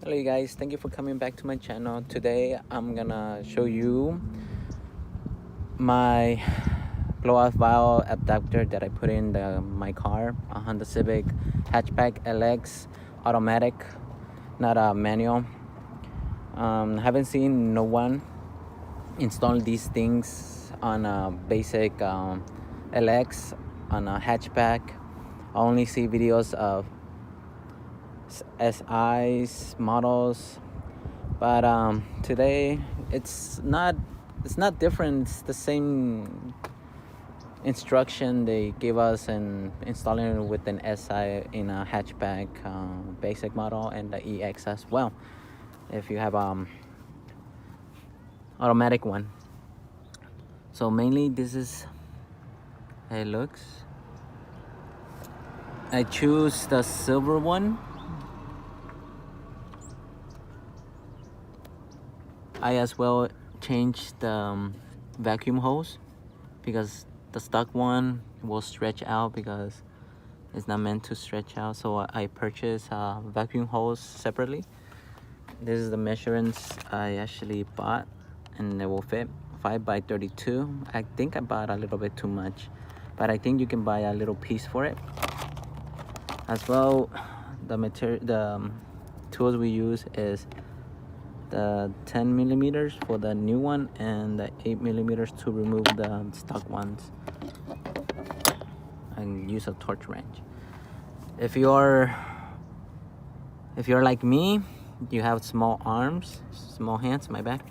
Hello you guys, thank you for coming back to my channel. Today I'm gonna show you my blow-off valve adapter that I put in my car, a Honda Civic Hatchback LX automatic, not a manual. Haven't seen no one install these things on a basic LX, on a hatchback. I only see videos of SI's models, but today it's not different. It's the same instruction they gave us in installing it with an SI in a hatchback basic model and the EX as well, if you have automatic one. So mainly this is how it looks. I choose the silver one. I as well changed the vacuum hose because the stock one will stretch out because it's not meant to stretch out. So I purchased a vacuum hose separately. This is the measurements I actually bought, and it will fit 5x32. I think I bought a little bit too much, but I think you can buy a little piece for it as well. The tools we use is the 10 millimeters for the new one and the 8 millimeters to remove the stock ones, and use a torch wrench. If you're like me, you have small arms, small hands, my bad,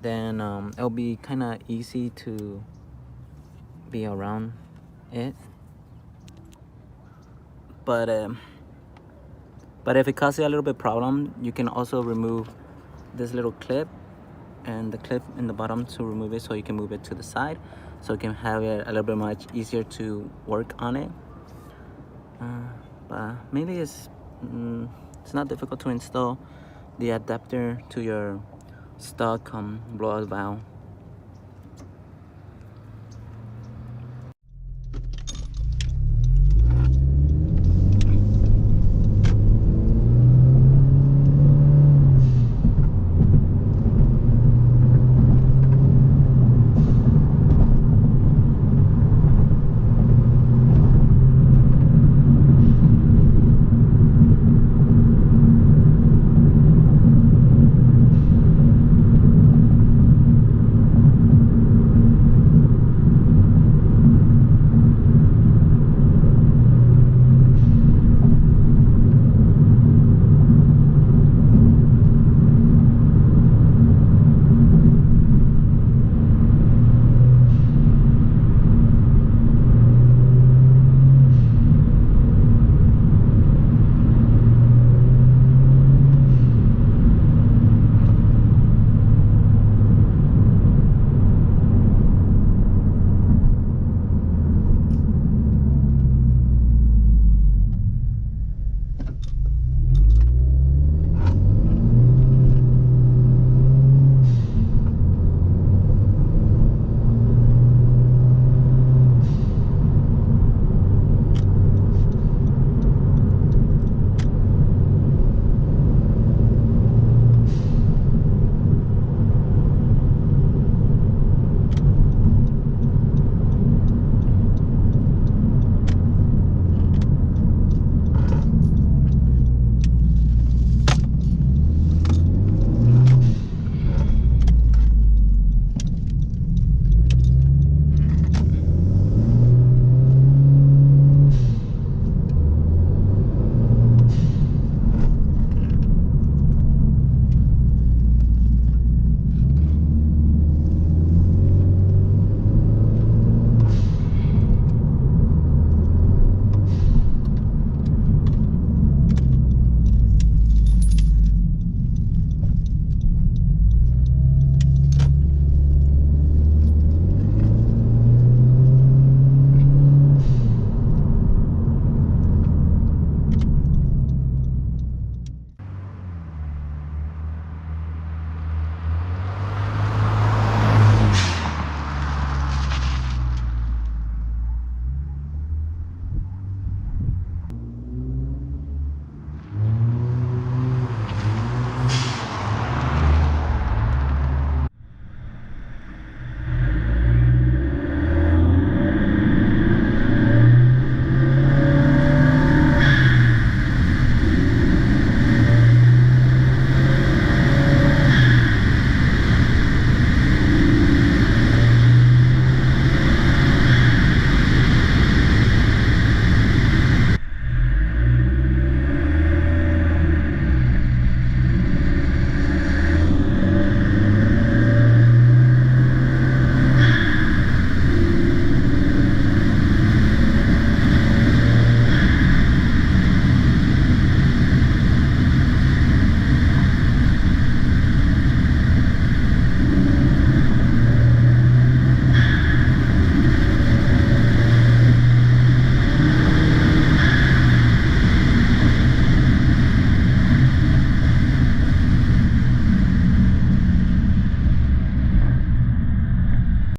then it'll be kind of easy to be around it, but if it causes you a little bit problem, you can also remove this little clip and the clip in the bottom to remove it, so you can move it to the side, so you can have it a little bit much easier to work on it. But mainly it's not difficult to install the adapter to your stock blow-out valve.